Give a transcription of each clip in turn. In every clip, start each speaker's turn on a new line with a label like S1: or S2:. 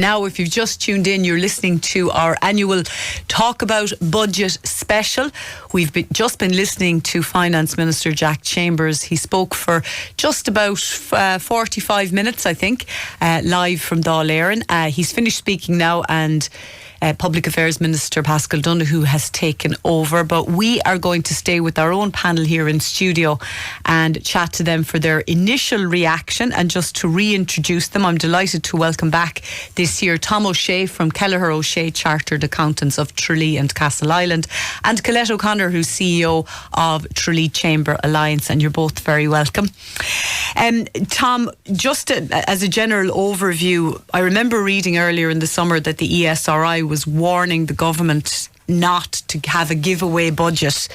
S1: Now, if you've just tuned in, you're listening to our annual Talk About Budget special. We've just been listening to Finance Minister Jack Chambers. He spoke for just about 45 minutes, I think, live from Dáil. He's finished speaking now, and Public Affairs Minister Paschal Donohoe has taken over, but we are going to stay with our own panel here in studio and chat to them for their initial reaction. And just to reintroduce them, I'm delighted to welcome back this year Tom O'Shea from Kelleher O'Shea Chartered Accountants of Tralee and Castleisland, and Colette O'Connor, who's CEO of Tralee Chamber Alliance, and you're both very welcome. Tom, just as a general overview, I remember reading earlier in the summer that the ESRI was warning the government not to have a giveaway budget,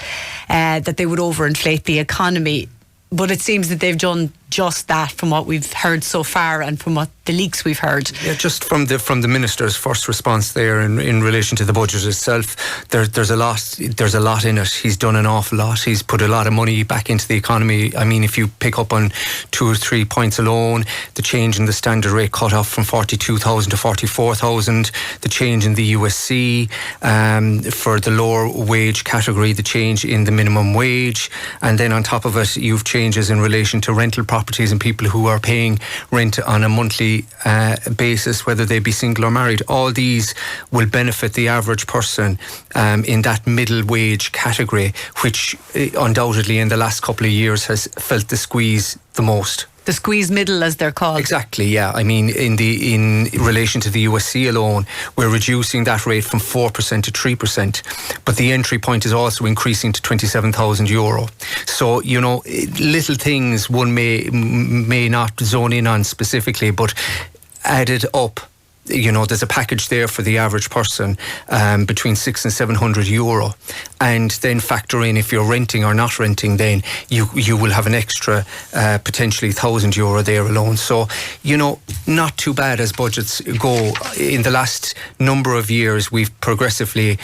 S1: that they would overinflate the economy. But it seems that they've done just that, from what we've heard so far and from what the leaks we've heard.
S2: Yeah, just from the minister's first response there in relation to the budget itself, there's a lot in it. He's done an awful lot. He's put a lot of money back into the economy. I mean, if you pick up on 2 or 3 points alone, the change in the standard rate cut off from 42,000 to 44,000, the change in the USC for the lower wage category, the change in the minimum wage, and then on top of it, you've changes in relation to rental properties and people who are paying rent on a monthly basis, whether they be single or married. All these will benefit the average person in that middle wage category, which undoubtedly in the last couple of years has felt the squeeze the most.
S1: The squeeze middle, as they're called.
S2: Exactly, yeah. I mean, in relation to the USC alone, we're reducing that rate from 4% to 3%, but the entry point is also increasing to €27,000. So, you know, little things one may not zone in on specifically, but added up, you know, there's a package there for the average person between €600 and €700, and then factor in if you're renting or not renting, then you will have an extra potentially €1,000 there alone. So, you know, not too bad as budgets go. In the last number of years, we've progressively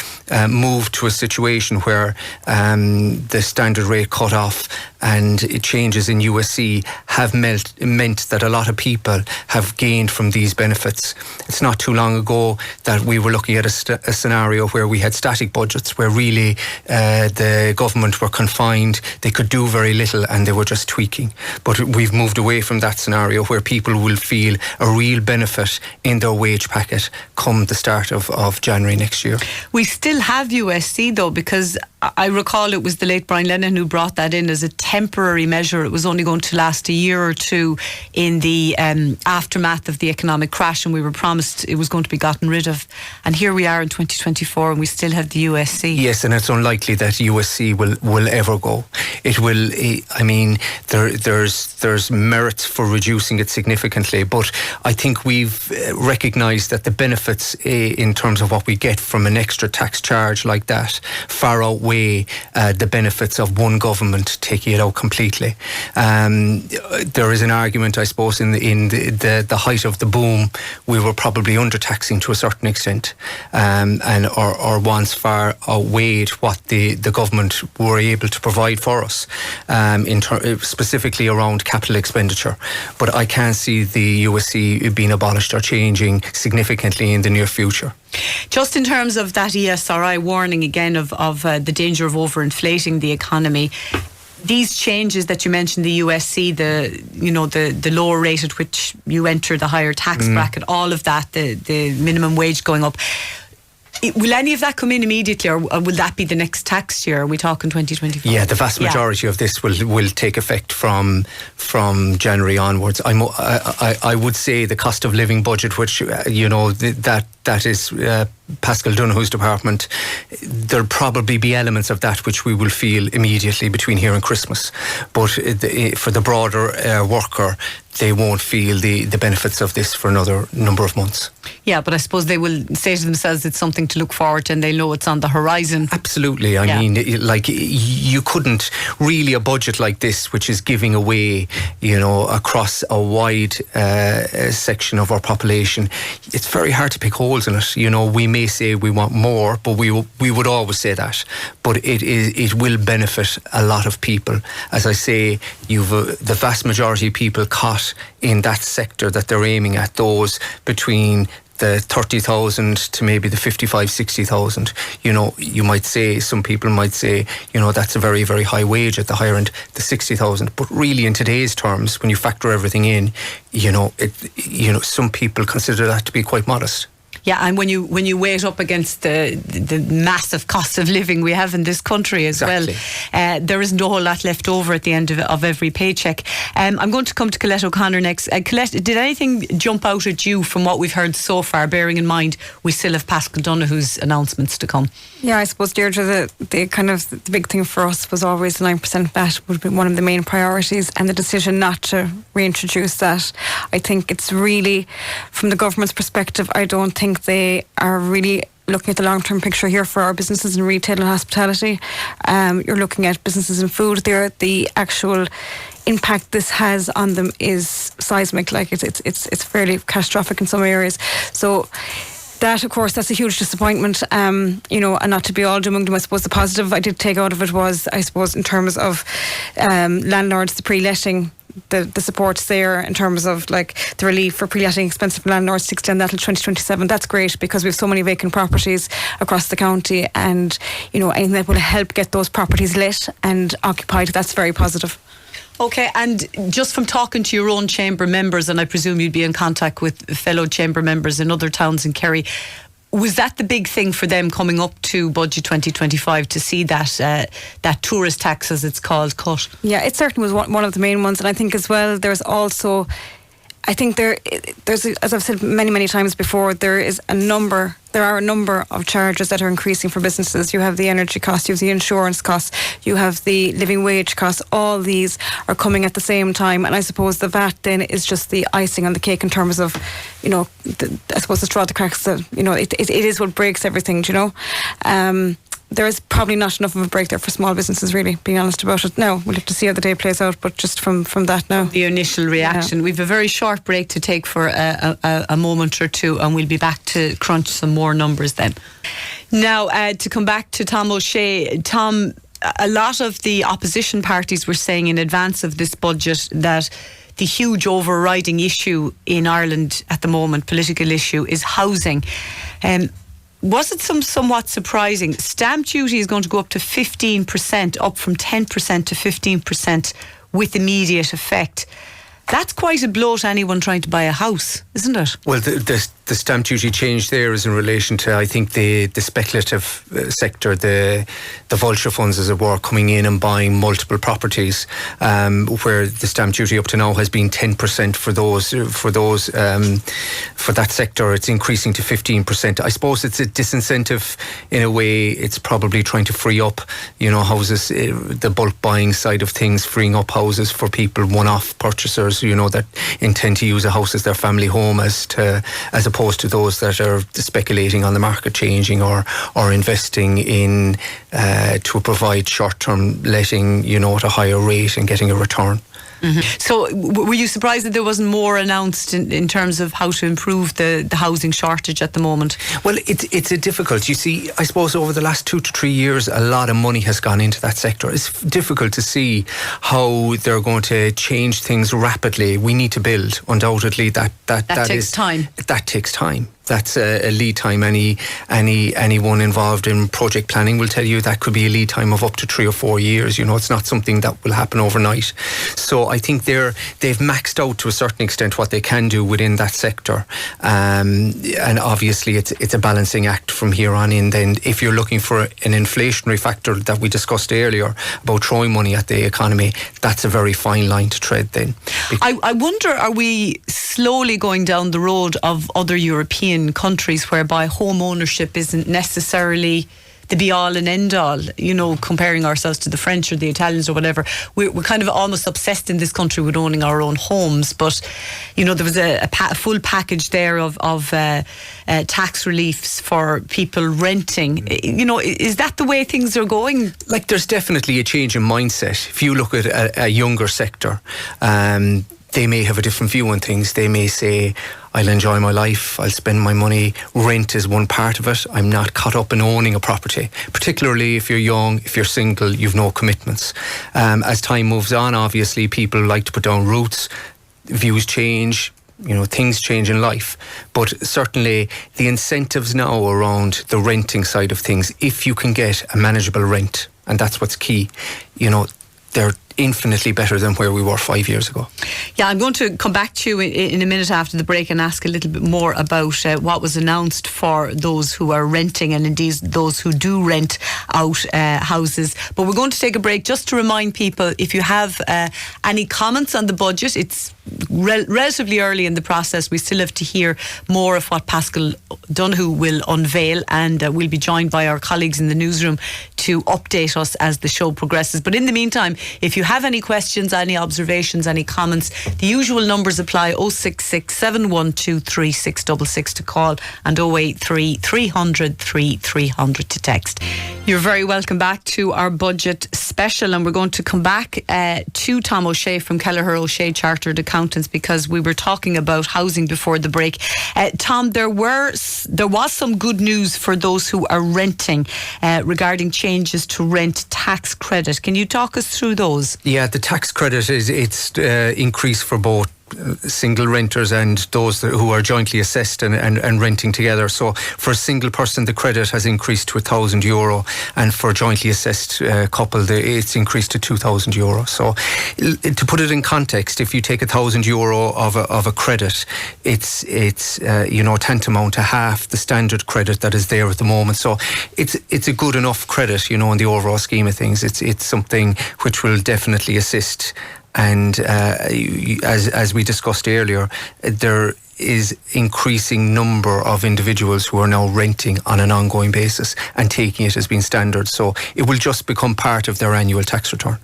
S2: moved to a situation where the standard rate cut off and changes in USC have meant that a lot of people have gained from these benefits. It's not too long ago that we were looking at a scenario where we had static budgets, where really the government were confined, they could do very little and they were just tweaking. But we've moved away from that scenario where people will feel a real benefit in their wage packet come the start of January next year.
S1: We still have USC though, because I recall it was the late Brian Lennon who brought that in as a temporary measure. It was only going to last a year or two in the aftermath of the economic crash, and we were promised it was going to be gotten rid of. And here we are in 2024 and we still have the USC.
S2: Yes, and it's unlikely that USC will ever go. It will, I mean, there's merits for reducing it significantly, but I think we've recognised that the benefits in terms of what we get from an extra tax charge like that far outweigh the benefits of one government taking it out completely. There is an argument, I suppose, in the height of the boom, we were probably undertaxing to a certain extent, and our wants far outweighed what the government were able to provide for us, specifically around capital expenditure. But I can't see the USC being abolished or changing significantly in the near future.
S1: Just in terms of that ESRI warning again of the danger of overinflating the economy, these changes that you mentioned, the USC, the lower rate at which you enter the higher tax bracket, all of that, the minimum wage going up, will any of that come in immediately, or will that be the next tax year? Are we talking 2024?
S2: Yeah, the vast majority of this will take effect from January onwards. I would say the cost of living budget, which you know that is Paschal Donohoe's department, there'll probably be elements of that which we will feel immediately between here and Christmas. But for the broader worker, they won't feel the benefits of this for another number of months.
S1: Yeah, but I suppose they will say to themselves it's something to look forward to and they know it's on the horizon.
S2: Absolutely. I mean, like, you couldn't really, a budget like this, which is giving away, you know, across a wide section of our population, it's very hard to pick holes in it. You know, we may say we want more, but we would always say that. But it will benefit a lot of people. As I say, you've the vast majority of people caught in that sector that they're aiming at, those between the 30,000 to maybe the 55, 60,000. You know, you might say, some people might say, you know, that's a very, very high wage at the higher end, the 60,000. But really, in today's terms, when you factor everything in, you know, some people consider that to be quite modest.
S1: Yeah, and when you weigh it up against the massive cost of living we have in this country as well, there isn't a whole lot left over at the end of every paycheck. I'm going to come to Colette O'Connor next. Colette, did anything jump out at you from what we've heard so far, bearing in mind we still have Paschal Donoghue's announcements to come?
S3: Yeah, I suppose, Deirdre, the kind of the big thing for us was always 9% VAT would be one of the main priorities, and the decision not to reintroduce that. I think it's really, from the government's perspective, I don't think they are really looking at the long-term picture here for our businesses in retail and hospitality. You're looking at businesses in food there. The actual impact this has on them is seismic. Like it's fairly catastrophic in some areas. So that, of course, that's a huge disappointment, and not to be all doom and gloom. I suppose the positive I did take out of it was, I suppose, in terms of landlords, the pre-letting, the supports there in terms of like the relief for pre-letting expensive landlords to extend that till 2027. That's great, because we have so many vacant properties across the county, and anything that will help get those properties lit and occupied, that's very positive.
S1: Okay, and just from talking to your own chamber members, and I presume you'd be in contact with fellow chamber members in other towns in Kerry, was that the big thing for them coming up to Budget 2025, to see that tourist tax, as it's called, cut? Yeah,
S3: it certainly was one of the main ones. And I think as well, there's also, I think there's, as I've said many times before, there are a number of charges that are increasing for businesses. You have the energy costs, you have the insurance costs, you have the living wage costs. All these are coming at the same time, and I suppose the VAT then is just the icing on the cake in terms of, I suppose the straw that cracks the, it is what breaks everything. There is probably not enough of a break there for small businesses, really, being honest about it. Now, we'll have to see how the day plays out, but just from that now.
S1: The initial reaction. Yeah. We've a very short break to take for a moment or two, and we'll be back to crunch some more numbers then. Now, to come back to Tom O'Shea. Tom, a lot of the opposition parties were saying in advance of this budget that the huge overriding issue in Ireland at the moment, political issue, is housing. Was it somewhat surprising? Stamp duty is going to go up to 15%, up from 10% to 15% with immediate effect. That's quite a blow to anyone trying to buy a house, isn't it?
S2: Well, the stamp duty change there is in relation to, I think, the speculative sector, the vulture funds, as it were, coming in and buying multiple properties, where the stamp duty up to now has been 10% for that sector. It's increasing to 15%. I suppose it's a disincentive in a way. It's probably trying to free up, houses, the bulk buying side of things, freeing up houses for people, one-off purchasers, that intend to use a house as their family home, as opposed to those that are speculating on the market changing or investing in to provide short-term letting, at a higher rate and getting a return.
S1: Mm-hmm. So were you surprised that there wasn't more announced in terms of how to improve the housing shortage at the moment?
S2: Well, it's a difficult. You see, I suppose over the last 2 to 3 years, a lot of money has gone into that sector. It's difficult to see how they're going to change things rapidly. We need to build. Undoubtedly, that
S1: takes time.
S2: That takes time. That's a lead time. Anyone involved in project planning will tell you that could be a lead time of up to 3 or 4 years. It's not something that will happen overnight. So I think they've maxed out to a certain extent what they can do within that sector. And obviously it's a balancing act from here on in. Then if you're looking for an inflationary factor that we discussed earlier about throwing money at the economy, that's a very fine line to tread then.
S1: I wonder, are we slowly going down the road of other European countries whereby home ownership isn't necessarily the be all and end all, comparing ourselves to the French or the Italians or whatever? We're kind of almost obsessed in this country with owning our own homes, but there was a full package there of tax reliefs for people renting. Is that the way things are going?
S2: Like, there's definitely a change in mindset. If you look at a younger sector, they may have a different view on things. They may say, I'll enjoy my life, I'll spend my money. Rent is one part of it. I'm not caught up in owning a property. Particularly if you're young, if you're single, you've no commitments. As time moves on, obviously, people like to put down roots. Views change. things change in life. But certainly the incentives now around the renting side of things, if you can get a manageable rent, and that's what's key, they're infinitely better than where we were 5 years ago.
S1: Yeah, I'm going to come back to you in a minute after the break and ask a little bit more about what was announced for those who are renting and indeed those who do rent out houses. But we're going to take a break just to remind people, if you have any comments on the budget, it's relatively early in the process. We still have to hear more of what Paschal Donoghue will unveil, and we'll be joined by our colleagues in the newsroom to update us as the show progresses. But in the meantime, if you have any questions, any observations, any comments, the usual numbers apply: 066 712 3666 to call and 083 300 3300 to text. You're very welcome back to our budget special, and we're going to come back to Tom O'Shea from Kelleher O'Shea Chartered Accountants, because we were talking about housing before the break. Tom, there was some good news for those who are renting regarding changes to rent tax credit. Can you talk us through those?
S2: Yeah, the tax credit it's increased for both single renters and those who are jointly assessed and renting together. So for a single person, the credit has increased to €1,000, and for a jointly assessed couple, it's increased to €2,000. So to put it in context, if you take €1,000 of a credit, it's tantamount to half the standard credit that is there at the moment. So it's a good enough credit, in the overall scheme of things. It's something which will definitely assist. And as we discussed earlier, there is increasing number of individuals who are now renting on an ongoing basis and taking it as being standard. So it will just become part of their annual tax return.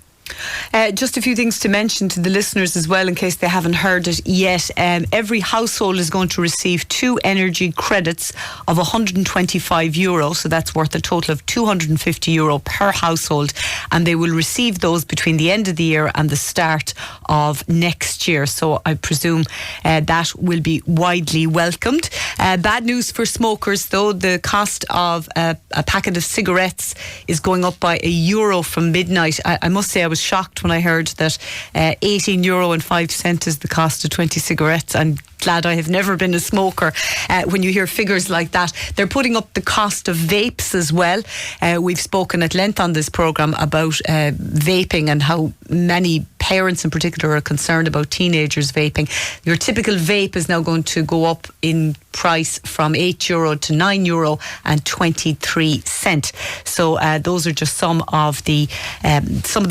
S1: Just a few things to mention to the listeners as well, in case they haven't heard it yet. Every household is going to receive 2 energy credits of €125, so that's worth a total of €250 per household, and they will receive those between the end of the year and the start of next year. So I presume that will be widely welcomed. Bad news for smokers, though. The cost of a packet of cigarettes is going up by €1 from midnight. I must say I was shocked when I heard that €18.05 is the cost of 20 cigarettes. I'm glad I have never been a smoker. When you hear figures like that, they're putting up the cost of vapes as well. We've spoken at length on this programme about vaping and how many parents in particular are concerned about teenagers vaping. Your typical vape is now going to go up in price from €8 to €9.23. So those are just some of the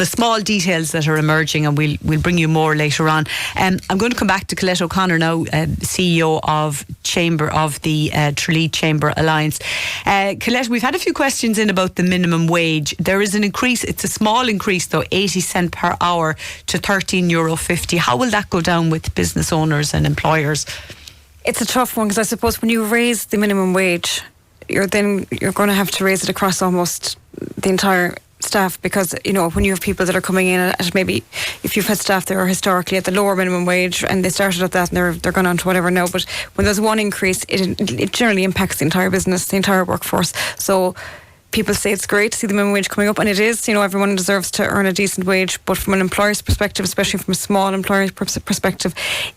S1: small details that are emerging, and we'll bring you more later on. I'm going to come back to Colette O'Connor now, CEO of the Tralee Chamber Alliance. Colette, we've had a few questions in about the minimum wage. There is an increase. It's a small increase though, 80 cents per hour to €13.50. How will that go down with business owners and employers?
S3: It's a tough one, because I suppose when you raise the minimum wage, you're going to have to raise it across almost the entire staff, because when you have people that are coming in at, maybe if you've had staff that are historically at the lower minimum wage and they started at that and they're gone on to whatever now, but when there's one increase, it generally impacts the entire business, the entire workforce. So people say it's great to see the minimum wage coming up, and it is. Everyone deserves to earn a decent wage, but from an employer's perspective, especially from a small employer's perspective,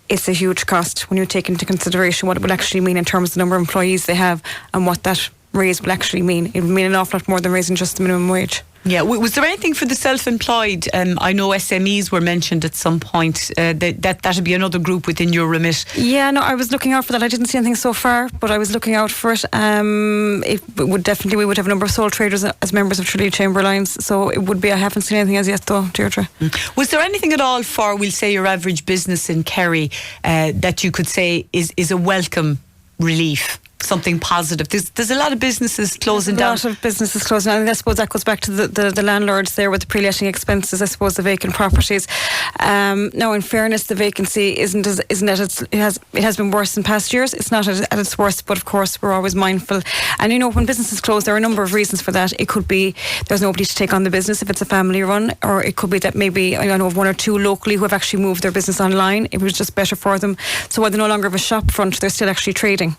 S3: it's a huge cost when you take into consideration what it will actually mean in terms of the number of employees they have and what that raise will actually mean. It will mean an awful lot more than raising just the minimum wage.
S1: Yeah, was there anything for the self-employed? I know SMEs were mentioned at some point. That would be another group within your remit. Yeah,
S3: no, I was looking out for that. I didn't see anything so far, but I was looking out for it. We would have a number of sole traders as members of Tralee Chamber Alliance, so it would be. I haven't seen anything as yet, though, Deirdre.
S1: Was there anything at all for, we'll say, your average business in Kerry that you could say is a welcome relief? Something positive. There's a lot of businesses closing down. A lot of businesses closing down,
S3: and I suppose that goes back to the landlords there with the pre-letting expenses. I suppose the vacant properties. Now, in fairness, the vacancy isn't it has been worse in past years. It's not at its worst, but of course we're always mindful. And when businesses close, there are a number of reasons for that. It could be there's nobody to take on the business if it's a family run, or it could be that maybe I know of one or two locally who have actually moved their business online. It was just better for them. So while they no longer have a shop front, they're still actually trading.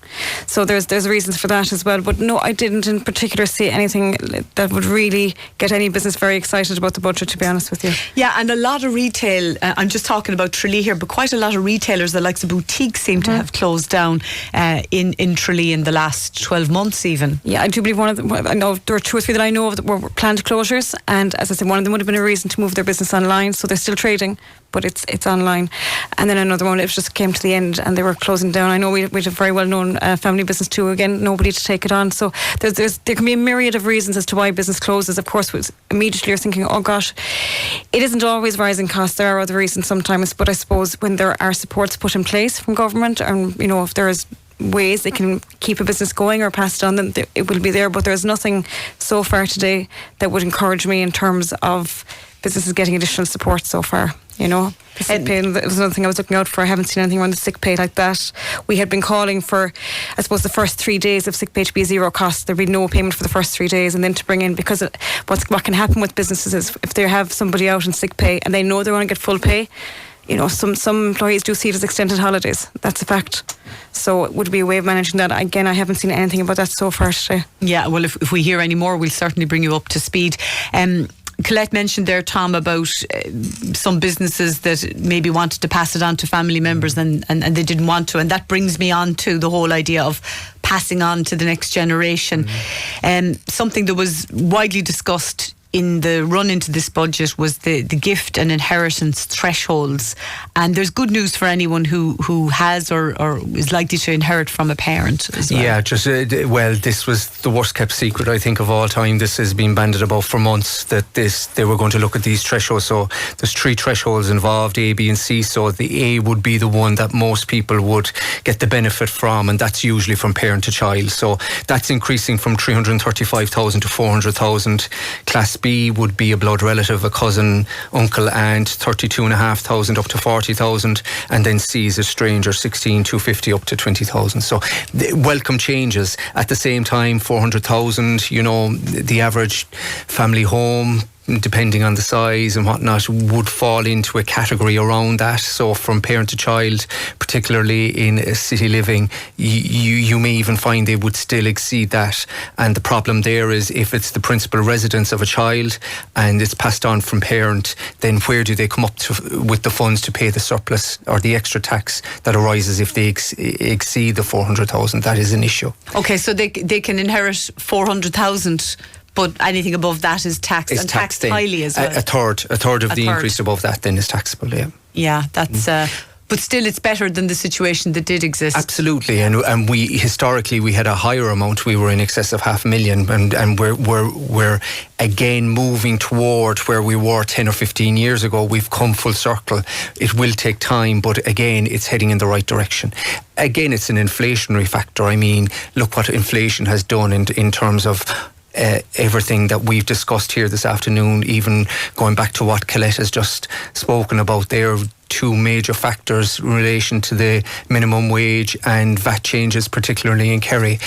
S3: So there's there's reasons for that as well. But no, I didn't in particular see anything that would really get any business very excited about the budget, to be honest with you.
S1: Yeah, and a lot of retail, I'm just talking about Tralee here, but quite a lot of retailers, the likes of boutiques, seem to have closed down in Tralee in the last 12 months even.
S3: Yeah, I do believe one of them, I know there were 2 or 3 that I know of that were planned closures, and as I said, one of them would have been a reason to move their business online, so they're still trading, but it's online. And then another one, it just came to the end and they were closing down. I know we have a very well known family business too, again, nobody to take it on. So there can be a myriad of reasons as to why business closes. Of course, immediately you're thinking, oh gosh, it isn't always rising costs. There are other reasons sometimes, but I suppose when there are supports put in place from government, and if there's ways they can keep a business going or pass it on, then it will be there. But there's nothing so far today that would encourage me in terms of businesses getting additional support so far. The sick pay was another thing I was looking out for. I haven't seen anything around the sick pay like that. We had been calling for, I suppose, the first 3 days of sick pay to be zero cost. There'd be no payment for the first 3 days, and then to bring in, because what can happen with businesses is if they have somebody out in sick pay and they know they're going to get full pay, some employees do see it as extended holidays. That's a fact. So it would be a way of managing that. Again, I haven't seen anything about that so far today.
S1: Yeah, well, if we hear any more, we'll certainly bring you up to speed. Colette mentioned there, Tom, about some businesses that maybe wanted to pass it on to family members and they didn't want to. And that brings me on to the whole idea of passing on to the next generation. Something that was widely discussed in the run into this budget was the gift and inheritance thresholds, and there's good news for anyone who has or is likely to inherit from a parent as well.
S2: Yeah, this was the worst kept secret, I think, of all time. This has been bandied about for months, that they were going to look at these thresholds. So there's 3 thresholds involved, A, B and C. So the A would be the one that most people would get the benefit from, and that's usually from parent to child. So that's increasing from 335,000 to 400,000. Class B would be a blood relative, a cousin, uncle, aunt, 32,500 up to 40,000, and then C is a stranger, 16,250 up to 20,000. So welcome changes. At the same time, 400,000, the average family home, depending on the size and whatnot, would fall into a category around that. So from parent to child, particularly in city living, you may even find they would still exceed that. And the problem there is, if it's the principal residence of a child and it's passed on from parent, then where do they come up with the funds to pay the surplus or the extra tax that arises if they exceed the 400,000? That is an issue.
S1: Okay, so they can inherit 400,000, but anything above that is taxed, and taxed highly as well.
S2: A third of the increase above that then is taxable, yeah.
S1: Yeah, that's... but still, it's better than the situation that did exist.
S2: Absolutely, and we historically we had a higher amount. We were in excess of 500,000, and we're again moving toward where we were 10 or 15 years ago. We've come full circle. It will take time, but again, it's heading in the right direction. Again, it's an inflationary factor. I mean, look what inflation has done in terms of everything that we've discussed here this afternoon, even going back to what Colette has just spoken about there. 2 major factors in relation to the minimum wage and VAT changes, particularly in Kerry.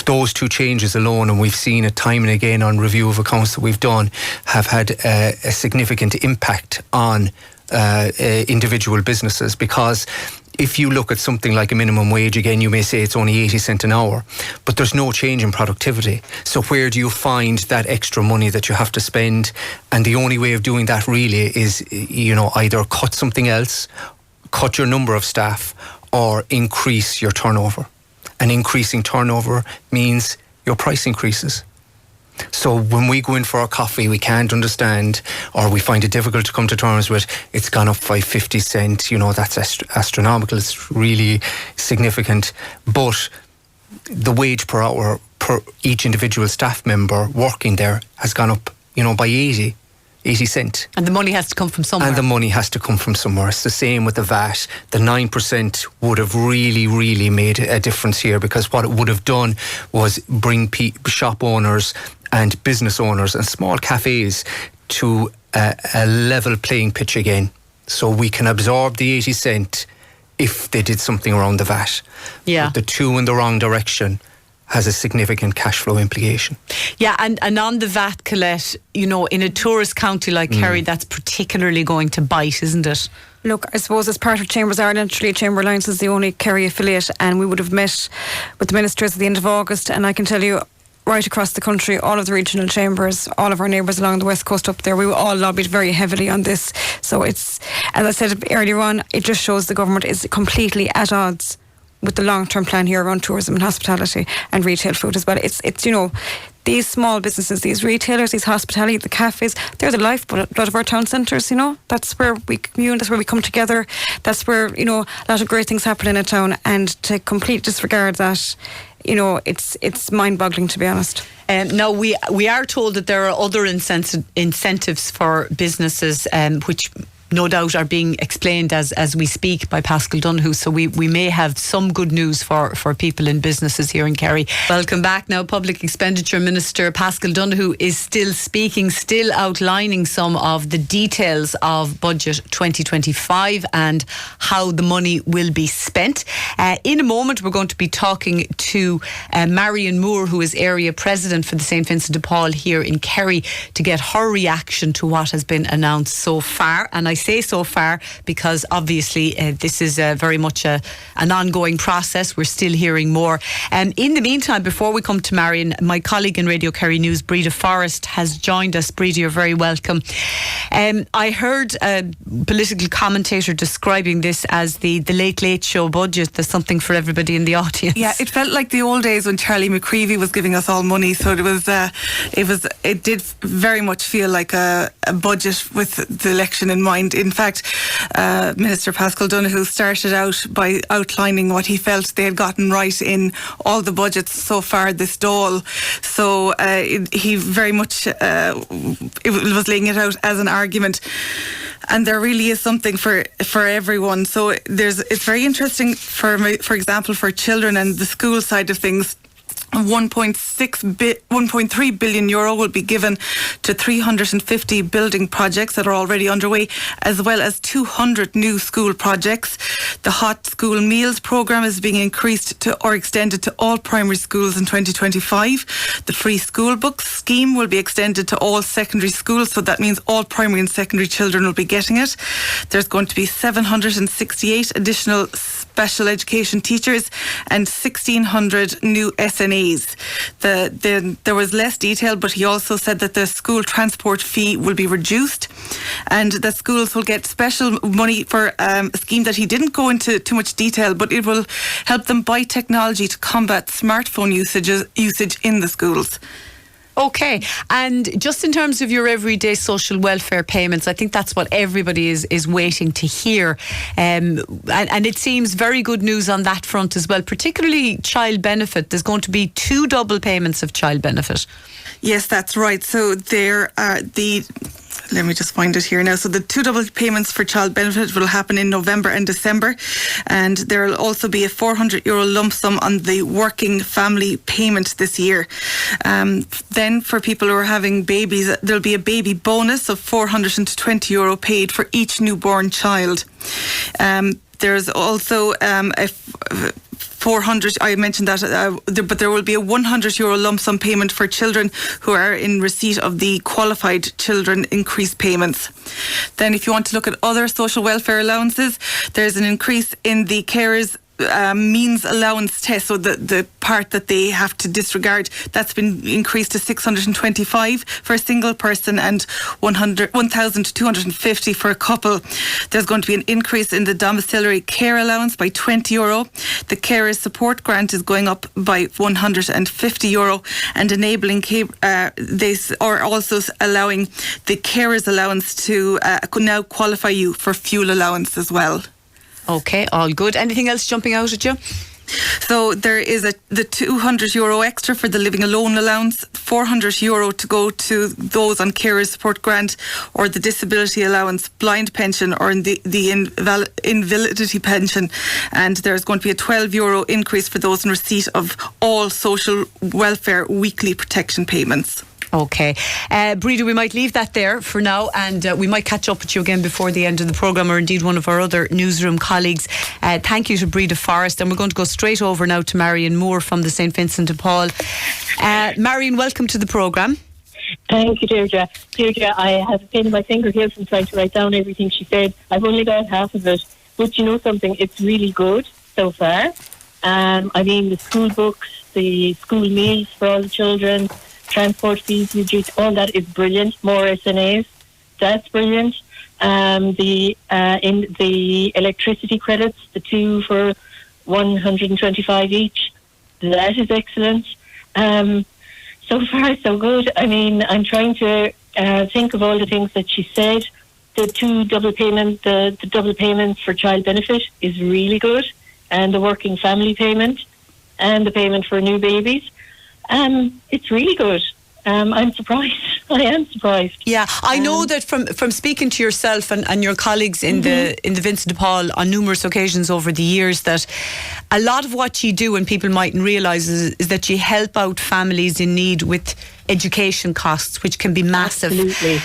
S2: Those 2 changes alone, and we've seen it time and again on review of accounts that we've done, have had a significant impact on individual businesses. Because if you look at something like a minimum wage, again, you may say it's only 80 cents an hour, but there's no change in productivity. So where do you find that extra money that you have to spend? And the only way of doing that really is, either cut something else, cut your number of staff, or increase your turnover. And increasing turnover means your price increases. So when we go in for our coffee, we can't understand, or we find it difficult to come to terms with, it's gone up by 50 cents, that's astronomical, it's really significant. But the wage per hour per each individual staff member working there has gone up, by 80 cents.
S1: And the money has to come from somewhere.
S2: It's the same with the VAT. The 9% would have really, really made a difference here, because what it would have done was bring shop owners and business owners and small cafes to a level playing pitch again. So we can absorb the 80 cent if they did something around the VAT.
S1: Yeah.
S2: But the 2 in the wrong direction has a significant cash flow implication.
S1: Yeah, and on the VAT, Colette, in a tourist county like Kerry, that's particularly going to bite, isn't it?
S3: Look, I suppose as part of Chambers Ireland, Tralee Chamber Alliance is the only Kerry affiliate, and we would have met with the ministers at the end of August, and I can tell you, right across the country, all of the regional chambers, all of our neighbours along the west coast up there, we all lobbied very heavily on this. So it's, as I said earlier on, it just shows the government is completely at odds with the long-term plan here around tourism and hospitality and retail food as well. It's you know, these small businesses, these retailers, these hospitality, the cafes, they're the lifeblood of our town centres, you know. That's where we commune, that's where we come together, that's where, you know, a lot of great things happen in a town, and to completely disregard that, you know, it's mind-boggling, to be honest.
S1: Now, we are told that there are other incentives for businesses, which no doubt are being explained as we speak by Paschal Donohoe, so we may have some good news for people in businesses here in Kerry. Welcome back. Now, Public Expenditure Minister Paschal Donohoe is still speaking, still outlining some of the details of Budget 2025 and how the money will be spent. In a moment, we're going to be talking to Marion Moore, who is Area President for the St. Vincent de Paul here in Kerry, to get her reaction to what has been announced so far. And I say so far because obviously this is very much an ongoing process. We're still hearing more. In the meantime, before we come to Marion, my colleague in Radio Kerry News, Breda Forrest, has joined us. Breda, you're very welcome. I heard a political commentator describing this as the Late Show budget. There's something for everybody in the audience.
S4: Yeah, it felt like the old days when Charlie McCreevy was giving us all money. So it did very much feel like a budget with the election in mind. In fact, Minister Paschal Donohoe started out by outlining what he felt they had gotten right in all the budgets so far this Dáil. So he very much it was laying it out as an argument. And there really is something for everyone. So it's very interesting for example, for children and the school side of things. 1.3 billion euro will be given to 350 building projects that are already underway, as well as 200 new school projects. The Hot School Meals programme is being increased or extended to all primary schools in 2025. The free school books scheme will be extended to all secondary schools, so that means all primary and secondary children will be getting it. There's going to be 768 additional special education teachers and 1,600 new SNAs. There was less detail, but he also said that the school transport fee will be reduced and that schools will get special money for a scheme that he didn't go into too much detail, but it will help them buy technology to combat smartphone usage in the schools.
S1: Okay, and just in terms of your everyday social welfare payments, I think that's what everybody is waiting to hear. And it seems very good news on that front as well, particularly child benefit. There's going to be 2 double payments of child benefit.
S4: Yes, that's right. So there are let me just find it here now. So the 2 double payments for child benefit will happen in November and December, and there will also be a €400 lump sum on the working family payment this year. Then for people who are having babies, there'll be a baby bonus of €420 paid for each newborn child. There's also a 400, I mentioned that, but there will be a €100 lump sum payment for children who are in receipt of the qualified children increased payments. Then if you want to look at other social welfare allowances, there's an increase in the carers means allowance test, so the part that they have to disregard, that's been increased to 625 for a single person and 1,250 for a couple. There's going to be an increase in the domiciliary care allowance by €20. The carers support grant is going up by €150, and enabling they are also allowing the carers allowance to now qualify you for fuel allowance as well.
S1: Okay, all good. Anything else jumping out at you?
S4: So there is the €200 extra for the living alone allowance, €400 to go to those on carers support grant or the disability allowance, blind pension or the invalidity pension, and there's going to be a €12 increase for those in receipt of all social welfare weekly protection payments.
S1: Okay. Breda, we might leave that there for now, and we might catch up with you again before the end of the programme, or indeed one of our other newsroom colleagues. Thank you to Breda Forrest, and we're going to go straight over now to Marion Moore from the St. Vincent de Paul. Marion, welcome to the programme.
S5: Thank you, Deirdre. Deirdre, I have a pain in my finger here from trying to write down everything she said. I've only got half of it. But you know something? It's really good so far. I mean, the school books, the school meals for all the children, transport fees reduced, all that is brilliant. More SNAs, that's brilliant. In the electricity credits, the 2 for 125 each, that is excellent. So far, so good. I mean, I'm trying to think of all the things that she said. The double payment for child benefit is really good, and the working family payment, and the payment for new babies. It's really good. I'm surprised. I am surprised.
S1: Yeah, I know that from speaking to yourself and your colleagues in the Vincent de Paul on numerous occasions over the years, that a lot of what you do, and people mightn't realise, is that you help out families in need with education costs, which can be massive.
S5: Absolutely.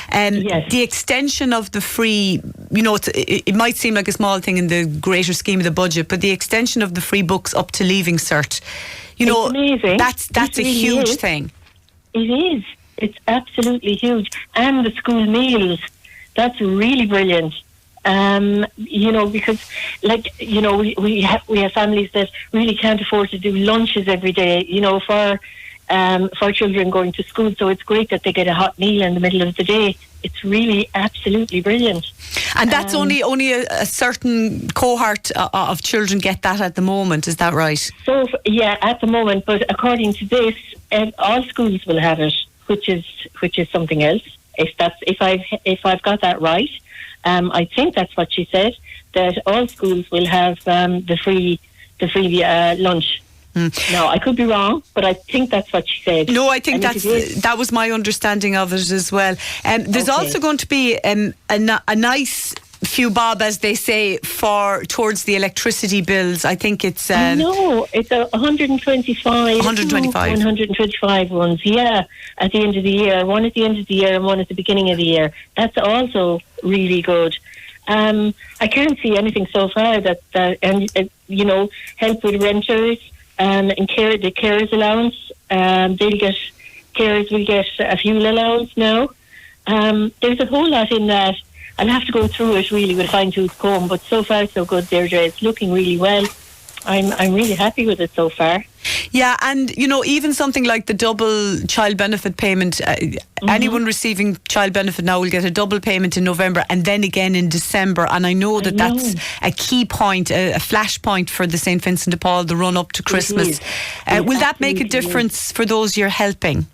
S5: Yes.
S1: The extension of the free, you know, it might seem like a small thing in the greater scheme of the budget, but the extension of the free books up to Leaving Cert, you know,
S5: amazing.
S1: That's a
S5: really
S1: huge thing.
S5: It is. It's absolutely huge. And the school meals, that's really brilliant. You know, because, like, you know, we have families that really can't afford to do lunches every day, you know, for children going to school. So it's great that they get a hot meal in the middle of the day. It's really absolutely brilliant.
S1: And that's only a certain cohort of children get that at the moment, is that right?
S5: So, yeah, at the moment, but according to this, all schools will have it, which is something else. If I've got that right, I think that's what she said, that all schools will have the free lunch. No, I could be wrong, but I think that's what she said.
S1: No, I think that was my understanding of it as well. There's also going to be a nice few bob, as they say, towards the electricity bills. I think it's
S5: no, it's 125 ones, yeah, at the end of the year. One at the end of the year and one at the beginning of the year. That's also really good. I can't see anything so far that you know, help with renters and the carers allowance. Carers will get a fuel allowance now. There's a whole lot in that. I'll have to go through it really with a fine-tooth comb, but so far so good, Deirdre. It's looking really well. I'm really happy with it so far.
S1: Yeah, and you know, even something like the double child benefit payment, anyone receiving child benefit now will get a double payment in November and then again in December. And I know that's a key point, a flashpoint for the St. Vincent de Paul, the run up to Christmas. Will that make a difference for those you're helping?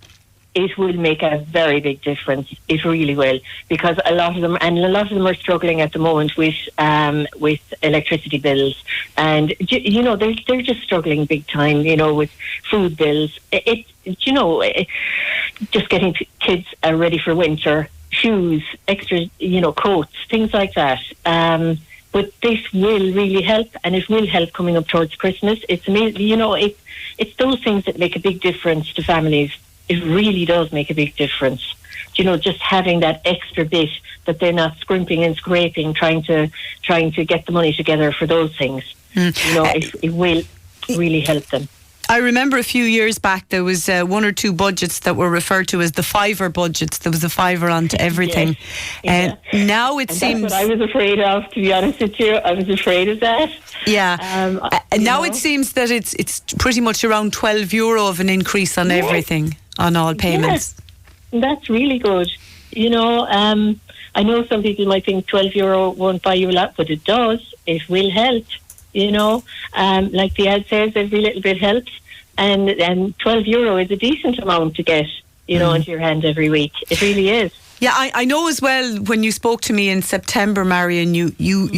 S5: It will make a very big difference. It really will, because a lot of them are struggling at the moment with electricity bills, and you know, they're just struggling big time. You know, with food bills. Just getting kids ready for winter, shoes, extra, you know, coats, things like that. But this will really help, and it will help coming up towards Christmas. It's amazing. You know, it's those things that make a big difference to families. It really does make a big difference. You know, just having that extra bit that they're not scrimping and scraping, trying to get the money together for those things. You know, it will really help them.
S1: I remember a few years back there was one or two budgets that were referred to as the fiver budgets. There was a fiver onto everything.
S5: Yes.
S1: Now it seems...
S5: That's what I was afraid of, to be honest with you. I was afraid of that.
S1: Yeah. And now it seems that it's pretty much around €12 of an increase on everything, on all payments.
S5: Yes. That's really good. You know, I know some people might think €12 won't buy you a lot, but it does. It will help. You know, like the ad says, every little bit helps, and €12 is a decent amount to get, you know, into your hand every week. It really is.
S1: Yeah, I know as well, when you spoke to me in September, Marion, you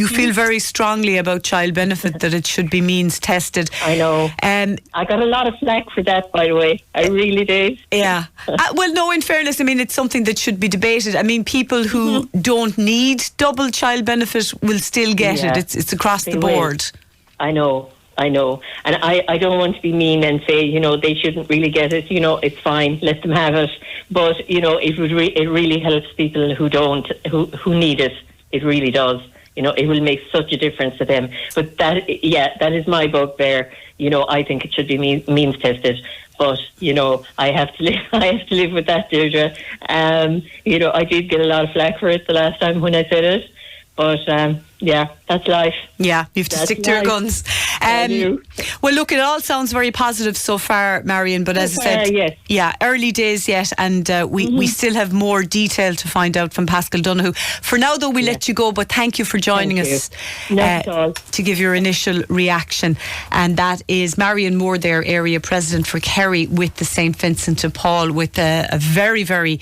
S1: feel very strongly about child benefit, that it should be means tested.
S5: I know. I got a lot of flack for that, by the way. I really did.
S1: Yeah. Well, no, in fairness, I mean, it's something that should be debated. I mean, people who don't need double child benefit will still get it. It's across the board.
S5: I know. And I don't want to be mean and say, you know, they shouldn't really get it. You know, it's fine, let them have it. But, you know, it really helps people who who need it. It really does. You know, it will make such a difference to them. But that is my bugbear. You know, I think it should be means tested. But I have to live. I have to live with that, Deirdre. I did get a lot of flack for it the last time when I said it, but that's life.
S1: Yeah, you have to stick to your guns. Well, look, it all sounds very positive so far, Marion, but as I said,
S5: yes.
S1: Early days yet, and we still have more detail to find out from Pascal Donoghue. For now, though, we let you go, but thank you for joining us to give your initial reaction. And that is Marion Moore, their area president for Kerry with the St. Vincent de Paul, with a very, very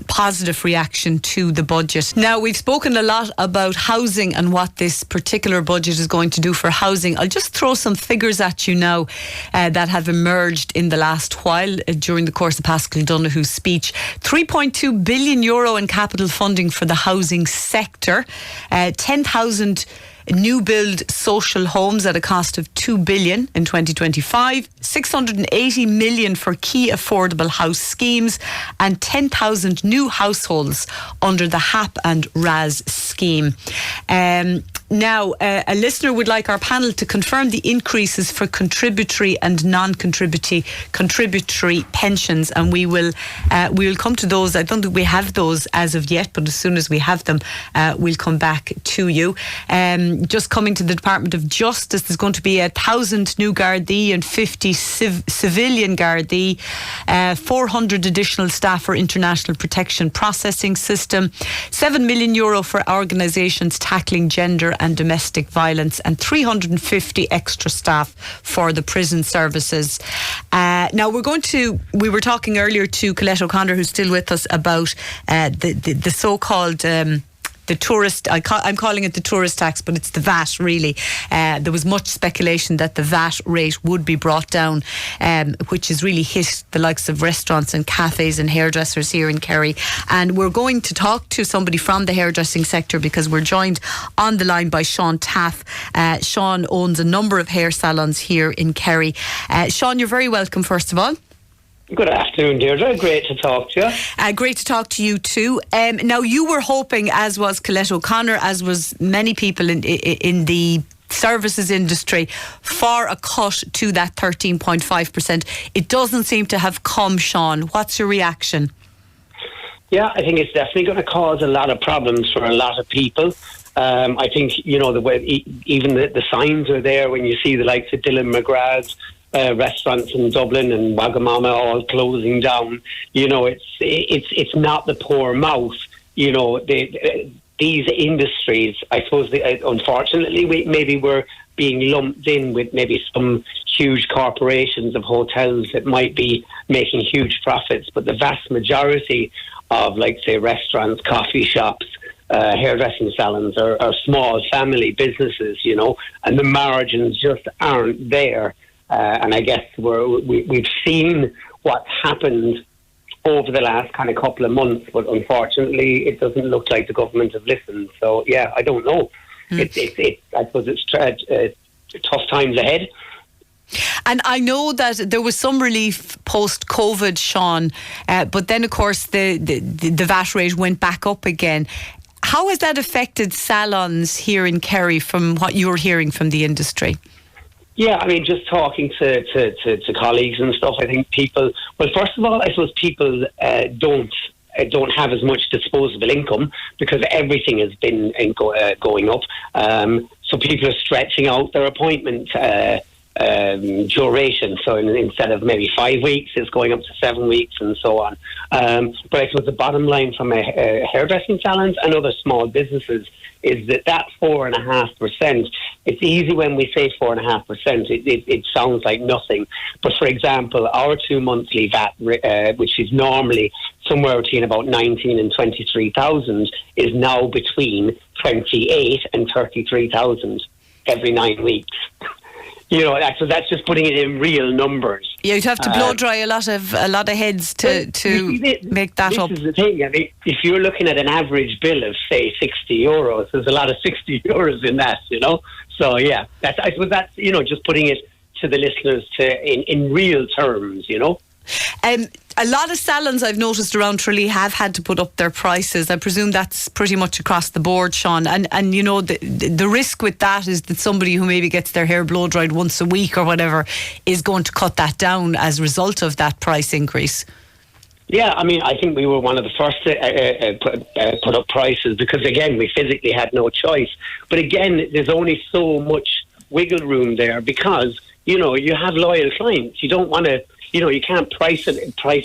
S1: positive reaction to the budget. Now, we've spoken a lot about housing and what this particular budget is going to do for housing. I'll just throw some figures at you now that have emerged in the last while during the course of Pascal Donoghue's speech. €3.2 billion in capital funding for the housing sector, 10,000 new build social homes at a cost of $2 billion in 2025, 680 million for key affordable house schemes, and 10,000 new households under the HAP and RAS scheme. Now, a listener would like our panel to confirm the increases for contributory and non-contributory pensions, and we will come to those. I don't think we have those as of yet, but as soon as we have them, we'll come back to you. Just coming to the Department of Justice, there's going to be 1,000 new Gardaí and 50 civilian Gardaí, 400 additional staff for International Protection Processing System, €7 million for organisations tackling gender and domestic violence, and 350 extra staff for the prison services. Now we were talking earlier to Colette O'Connor, who's still with us, about the so-called the tourist, I'm calling it the tourist tax, but it's the VAT really. There was much speculation that the VAT rate would be brought down, which has really hit the likes of restaurants and cafes and hairdressers here in Kerry. And we're going to talk to somebody from the hairdressing sector, because we're joined on the line by Sean Taff. Sean owns a number of hair salons here in Kerry. Sean, you're very welcome, first of all.
S6: Good afternoon, Deirdre. Great to talk to you.
S1: Great to talk to you too. Now, you were hoping, as was Colette O'Connor, as was many people in the services industry, for a cut to that 13.5%. It doesn't seem to have come, Sean. What's your reaction?
S6: Yeah, I think it's definitely going to cause a lot of problems for a lot of people. I think, the way even the signs are there when you see the likes of Dylan McGrath's restaurants in Dublin and Wagamama all closing down. It's not the poor mouth. These industries, I suppose, unfortunately, maybe we're being lumped in with maybe some huge corporations of hotels that might be making huge profits, but the vast majority of, say, restaurants, coffee shops, hairdressing salons are small family businesses, and the margins just aren't there. And I guess we've seen what happened over the last kind of couple of months, but unfortunately, it doesn't look like the government have listened. So, yeah, I don't know. I suppose it's tough times ahead.
S1: And I know that there was some relief post-COVID, Sean, but then, of course, the VAT rate went back up again. How has that affected salons here in Kerry, from what you're hearing from the industry?
S6: Yeah, I mean, just talking to colleagues and stuff, I think people, well, first of all, I suppose people don't have as much disposable income because everything has been going up. So people are stretching out their appointment duration. So instead of maybe 5 weeks, it's going up to 7 weeks and so on. But I suppose the bottom line from a hairdressing salons and other small businesses is that 4.5%, it's easy when we say 4.5%, it sounds like nothing. But for example, our 2 monthly VAT, which is normally somewhere between about 19 and 23,000, is now between 28 and 33,000 every 9 weeks. So that's just putting it in real numbers. Yeah,
S1: you'd have to blow dry a lot of heads to make that up.
S6: This is the thing. I mean, if you're looking at an average bill of, say, €60, there's a lot of €60 in that. So yeah, I suppose that's just putting it to the listeners in real terms.
S1: a lot of salons I've noticed around Tralee have had to put up their prices. I presume that's pretty much across the board, Sean. And you know, the risk with that is that somebody who maybe gets their hair blow dried once a week or whatever is going to cut that down as a result of that price increase.
S6: Yeah, I mean, I think we were one of the first to put up prices because, again, we physically had no choice. But again, there's only so much wiggle room there because, you know, you have loyal clients. You don't want to, you know, you can't price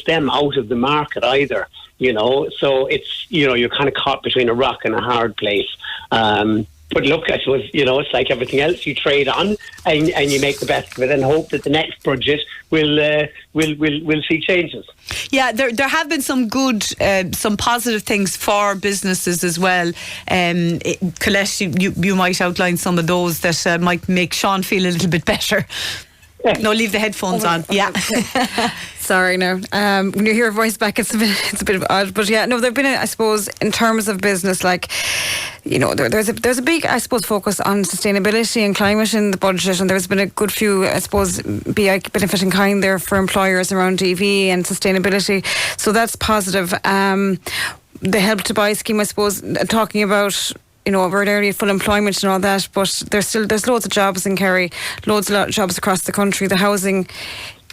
S6: them out of the market either, you know. So it's, you know, you're kind of caught between a rock and a hard place. But look, I suppose, you know, it's like everything else. You trade on and you make the best of it and hope that the next budget will see changes.
S1: Yeah, there have been some good, some positive things for businesses as well. Colette, you might outline some of those that might make Sean feel a little bit better. No, leave the headphones on. Yeah.
S3: Sorry, no. When you hear your voice back, it's a bit odd. But yeah, no, there've been, I suppose, in terms of business, like, you know, there's a big, I suppose, focus on sustainability and climate in the budget, and there's been a good few, I suppose, benefit in kind there for employers around EV and sustainability. So that's positive. The Help to Buy scheme, I suppose, talking about, you know, we're nearly full employment and all that, but there's loads of jobs in Kerry, loads of jobs across the country. The housing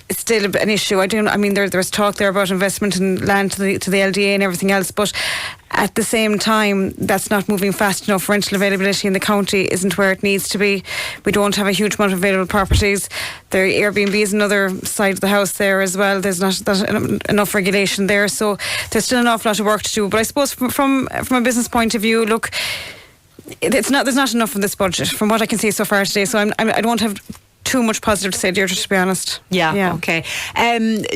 S3: is still an issue. I mean, there's talk there about investment in land to the LDA and everything else, but at the same time, that's not moving fast enough. Rental availability in the county isn't where it needs to be. We don't have a huge amount of available properties. The Airbnb is another side of the house there as well. There's not enough regulation there, so there's still an awful lot of work to do. But I suppose from a business point of view, look, there's not enough in this budget from what I can see so far today. So I don't have too much positive to say, Deirdre, to be honest. Yeah. Okay.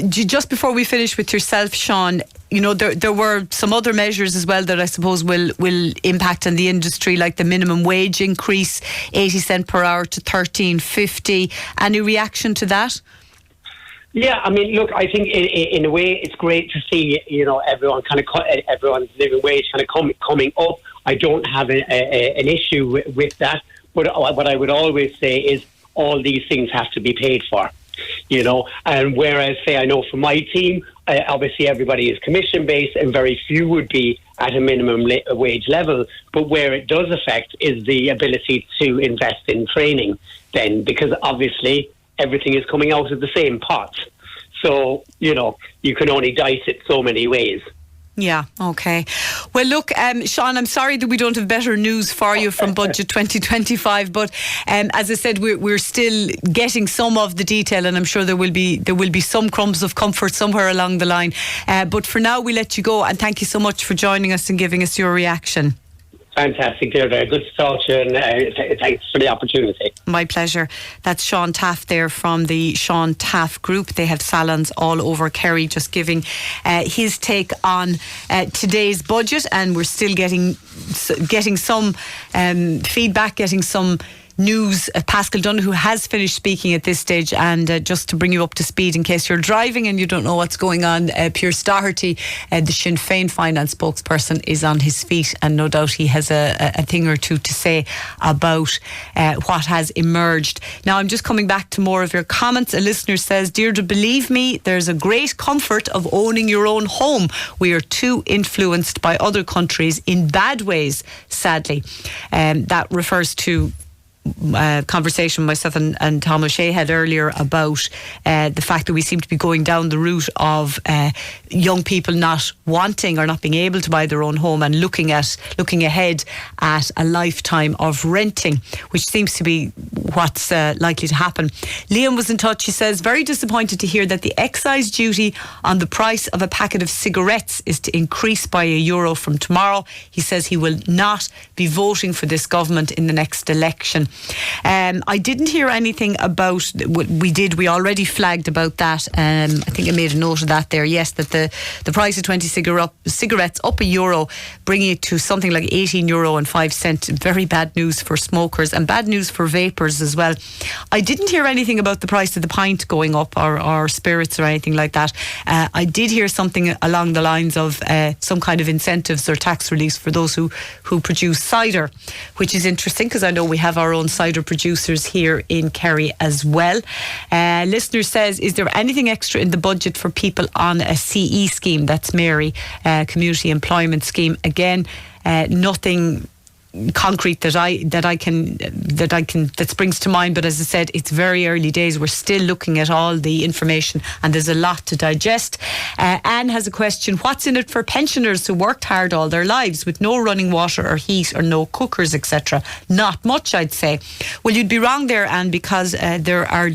S3: Just before we finish with yourself, Sean, you know, there were some other measures as well that I suppose will impact on the industry, like the minimum wage increase, 80 cent per hour to 13.50. Any reaction to that?
S6: Yeah, I mean, look, I think in a way it's great to see, you know, everyone's living wage kind of coming up. I don't have an issue with that, but what I would always say is all these things have to be paid for, you know. And whereas, say, I know for my team, obviously everybody is commission based, and very few would be at a minimum wage level. But where it does affect is the ability to invest in training. Then, because obviously everything is coming out of the same pot. So, you know, you can only dice it so many ways.
S1: Yeah, okay. Well, look, Sean, I'm sorry that we don't have better news for you from Budget 2025, but as I said, we're still getting some of the detail, and I'm sure there will be some crumbs of comfort somewhere along the line. But for now, we let you go, and thank you so much for joining us and giving us your reaction.
S6: Fantastic, Deirdre. Good to talk to you, and thanks for the opportunity.
S1: My pleasure. That's Sean Taff there from the Sean Taff Group. They have salons all over Kerry, just giving his take on today's budget, and we're still getting some feedback, getting some news. Pascal Donoghue has finished speaking at this stage, and just to bring you up to speed in case you're driving and you don't know what's going on, Pierce Doherty, the Sinn Féin finance spokesperson, is on his feet, and no doubt he has a thing or two to say about what has emerged. Now, I'm just coming back to more of your comments. A listener says, Deirdre, believe me, there's a great comfort of owning your own home. We are too influenced by other countries in bad ways, sadly. That refers to conversation myself and Tom O'Shea had earlier about the fact that we seem to be going down the route of young people not wanting or not being able to buy their own home, and looking ahead at a lifetime of renting, which seems to be what's likely to happen. Liam was in touch. He says, very disappointed to hear that the excise duty on the price of a packet of cigarettes is to increase by €1 from tomorrow. He says he will not be voting for this government in the next election. I didn't hear anything about, we already flagged about that. I think I made a note of that there. Yes, that the price of 20 cigarettes up €1, bringing it to something like €18.05. Very bad news for smokers and bad news for vapors as well. I didn't hear anything about the price of the pint going up, or spirits or anything like that. I did hear something along the lines of some kind of incentives or tax relief for those who produce cider, which is interesting because I know we have our own own cider producers here in Kerry as well. Listener says, is there anything extra in the budget for people on a CE scheme? That's Mary, Community Employment Scheme. Again, nothing concrete that springs to mind, but as I said, it's very early days. We're still looking at all the information and there's a lot to digest. Anne has a question: what's in it for pensioners who worked hard all their lives with no running water or heat or no cookers, etc.? Not much, I'd say. Well, you'd be wrong there, Anne, because there are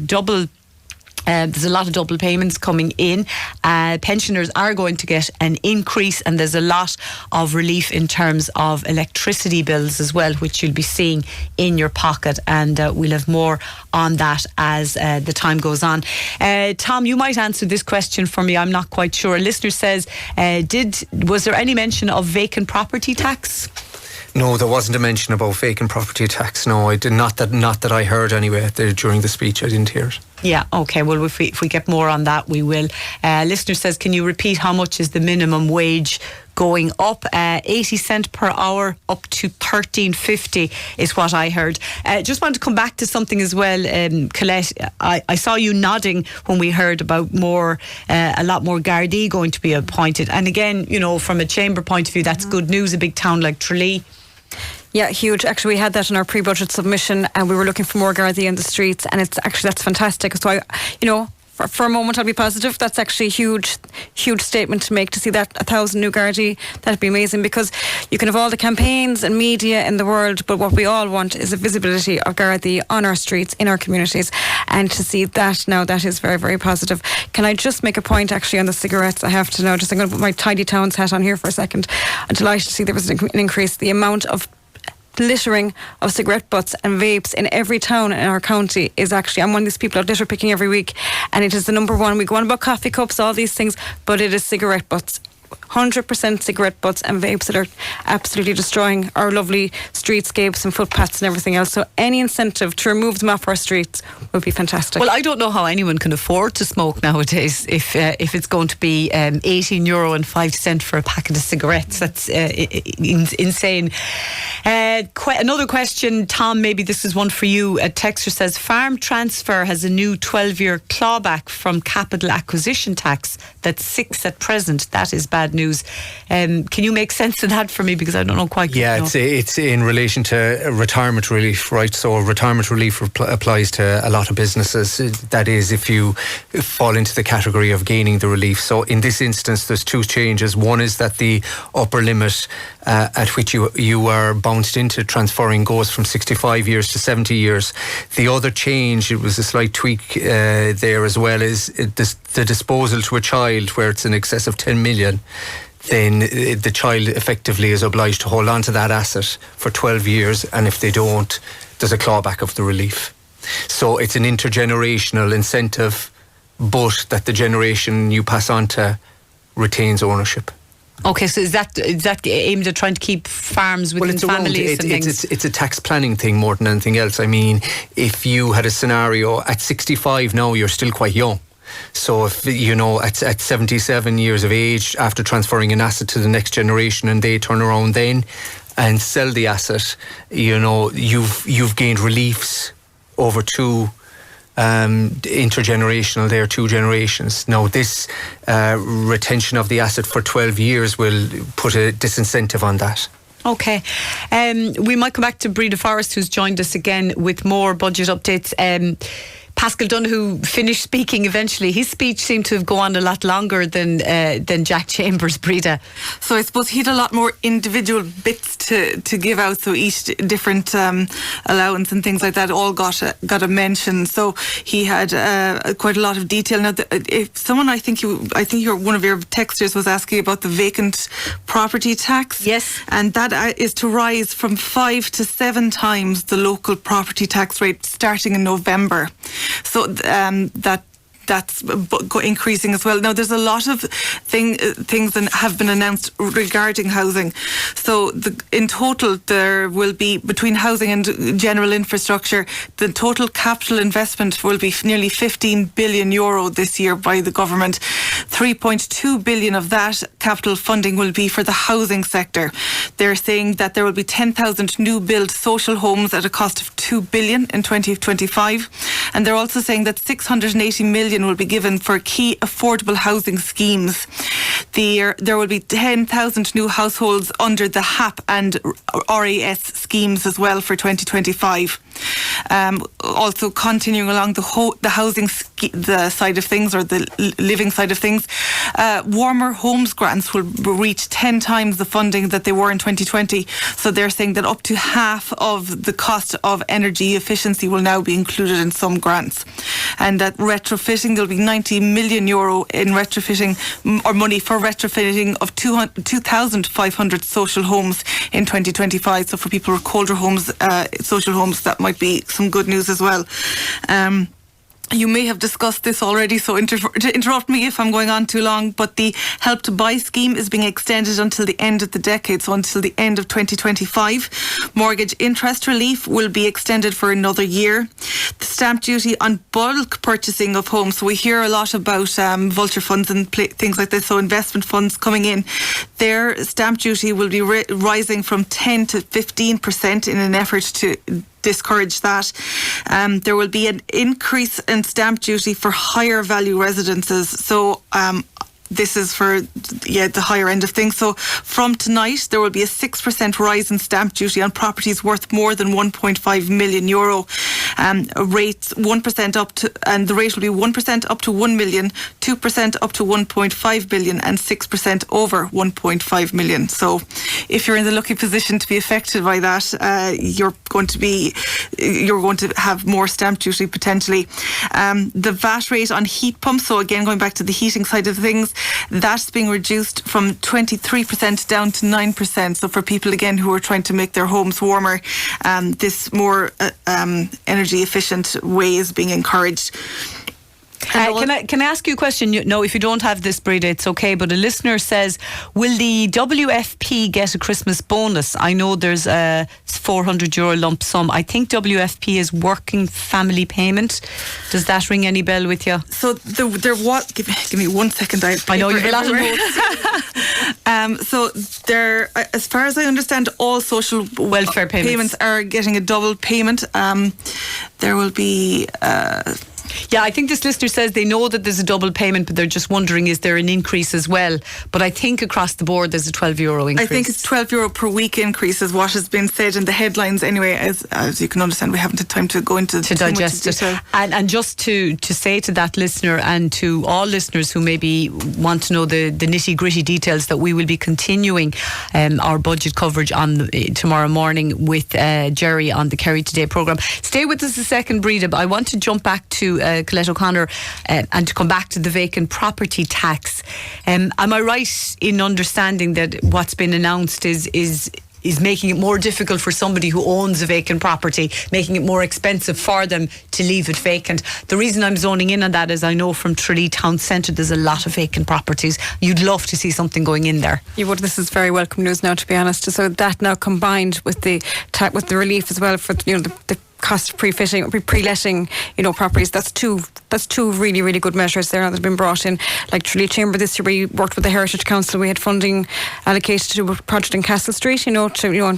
S1: there's a lot of double payments coming in. Pensioners are going to get an increase, and there's a lot of relief in terms of electricity bills as well, which you'll be seeing in your pocket, and we'll have more on that as the time goes on. Tom, you might answer this question for me. I'm not quite sure. A listener says, was there any mention of vacant property tax?
S2: No, there wasn't a mention about vacant property tax. No, I did not that I heard anyway during the speech. I didn't hear it.
S1: Yeah, okay. Well, if we get more on that, we will. Listener says, can you repeat how much is the minimum wage going up? 80 cent per hour up to $13.50 is what I heard. Just want to come back to something as well, Colette. I saw you nodding when we heard about a lot more Gardaí going to be appointed. And again, from a chamber point of view, that's good news. A big town like Tralee.
S3: Yeah, huge. Actually, we had that in our pre-budget submission, and we were looking for more Gardaí in the streets, and that's fantastic. So for a moment, I'll be positive. That's actually a huge statement to make, to see that 1,000 new Gardaí. That'd be amazing, because you can have all the campaigns and media in the world, but what we all want is a visibility of Gardaí on our streets, in our communities, and to see that now, that is very, very positive. Can I just make a point actually on the cigarettes? I have to know, I'm going to put my Tidy Towns hat on here for a second. I'm delighted to see there was an increase. The amount of littering of cigarette butts and vapes in every town in our county is actually, I'm one of these people out litter picking every week, and it is the number one. We go on about coffee cups, all these things, but it is cigarette butts. 100% cigarette butts and vapes that are absolutely destroying our lovely streetscapes and footpaths and everything else. So any incentive to remove them off our streets would be fantastic.
S1: Well, I don't know how anyone can afford to smoke nowadays if it's going to be €18.05 for a packet of cigarettes. That's insane. Another question, Tom, maybe this is one for you. A texter says, Farm Transfer has a new 12-year clawback from capital acquisition tax that's 6 at present. That is bad news. Can you make sense of that for me, because I don't know quite.
S2: Yeah, it's in relation to retirement relief, right? So retirement relief applies to a lot of businesses. That is, if you fall into the category of gaining the relief. So in this instance, there's two changes. One is that the upper limit at which you are bounced into transferring goes from 65 years to 70 years. The other change, it was a slight tweak there as well, is the disposal to a child where it's in excess of 10 million. Then the child effectively is obliged to hold on to that asset for 12 years, and if they don't, there's a clawback of the relief. So it's an intergenerational incentive, but that the generation you pass on to retains ownership.
S1: Okay, so is that aimed at trying to keep farms within families and things?
S2: It's a tax planning thing more than anything else. I mean, if you had a scenario at 65 now, you're still quite young. So if at 77 years of age, after transferring an asset to the next generation, and they turn around then and sell the asset, you've gained reliefs over two intergenerational there, 2 generations. Now this retention of the asset for 12 years will put a disincentive on that.
S1: Okay. We might come back to Breda Forrest, who's joined us again with more budget updates. Pascal Donoghue finished speaking eventually. His speech seemed to have gone on a lot longer than Jack Chambers' Breda.
S4: So I suppose he had a lot more individual bits to give out. So each different allowance and things like that all got a mention. So he had quite a lot of detail. Now, if someone, I think one of your texters was asking about the vacant property tax.
S1: Yes,
S4: and that is to rise from 5 to 7 times the local property tax rate starting in November. So that's increasing as well. Now, there's a lot of things that have been announced regarding housing. So in total, there will be, between housing and general infrastructure, the total capital investment will be nearly €15 billion this year by the government. 3.2 billion of that capital funding will be for the housing sector. They're saying that there will be 10,000 new build social homes at a cost of 2 billion in 2025. And they're also saying that 680 million will be given for key affordable housing schemes. There will be 10,000 new households under the HAP and RAS schemes as well for 2025. Also continuing along the housing the side of things, or the living side of things, warmer homes grants will reach 10 times the funding that they were in 2020. So they're saying that up to half of the cost of energy efficiency will now be included in some grants. And that retrofitting, there'll be 90 million euro in retrofitting, or money for retrofitting of 2,500 social homes in 2025. So for people with colder homes, social homes, that might be some good news as well. You may have discussed this already, so interrupt me if I'm going on too long, but the Help to Buy scheme is being extended until the end of the decade, so until the end of 2025. Mortgage interest relief will be extended for another year. The stamp duty on bulk purchasing of homes, so we hear a lot about vulture funds and things like this, so investment funds coming in. Their stamp duty will be rising from 10 to 15% in an effort to discourage that. There will be an increase in stamp duty for higher value residences. So this is for the higher end of things. So from tonight, there will be a 6% rise in stamp duty on properties worth more than 1.5 million euro. Rates 1% up to, and the rate will be 1% up to 1 million, 2% up to 1.5 billion, and 6% over 1.5 million. So if you're in the lucky position to be affected by that, you're going to have more stamp duty potentially. The VAT rate on heat pumps, so again going back to the heating side of things, that's being reduced from 23% down to 9%. So for people again who are trying to make their homes warmer, this more energy efficient way is being encouraged.
S1: Can I ask you a question? No, if you don't have this, Breda, it's okay. But a listener says, will the WFP get a Christmas bonus? I know there's a €400 lump sum. I think WFP is working family payment. Does that ring any bell with you?
S4: So there was. Give me 1 second.
S1: I know you've a lot of notes.
S4: So there, as far as I understand, all social
S1: welfare payments
S4: are getting a double payment. There will be.
S1: Yeah, I think this listener says they know that there's a double payment, but they're just wondering, is there an increase as well? But I think across the board there's a €12 increase.
S4: I think it's €12 per week increase is what has been said in the headlines anyway. As you can understand, we haven't had time to go into
S1: to digest it. And just to say to that listener and to all listeners who maybe want to know the nitty gritty details, that we will be continuing our budget coverage on tomorrow morning with Jerry on the Kerry Today programme. Stay with us a second, Breda, but I want to jump back to Colette O'Connor and to come back to the vacant property tax. Am I right in understanding that what's been announced is making it more difficult for somebody who owns a vacant property, making it more expensive for them to leave it vacant? The reason I'm zoning in on that is I know from Tralee Town Centre there's a lot of vacant properties. You'd love to see something going in there.
S3: You would. This is very welcome news now, to be honest. So that now combined with the relief as well for the cost of pre-letting, properties. That's two really, really good measures there that have been brought in. Like Tralee Chamber this year, we worked with the Heritage Council. We had funding allocated to a project in Castle Street. In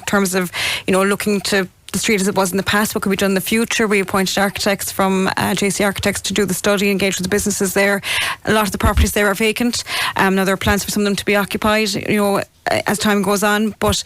S3: terms of looking to the street as it was in the past, what could be done in the future. We appointed architects from JC Architects to do the study, engage with the businesses there. A lot of the properties there are vacant. Now there are plans for some of them to be occupied, as time goes on. But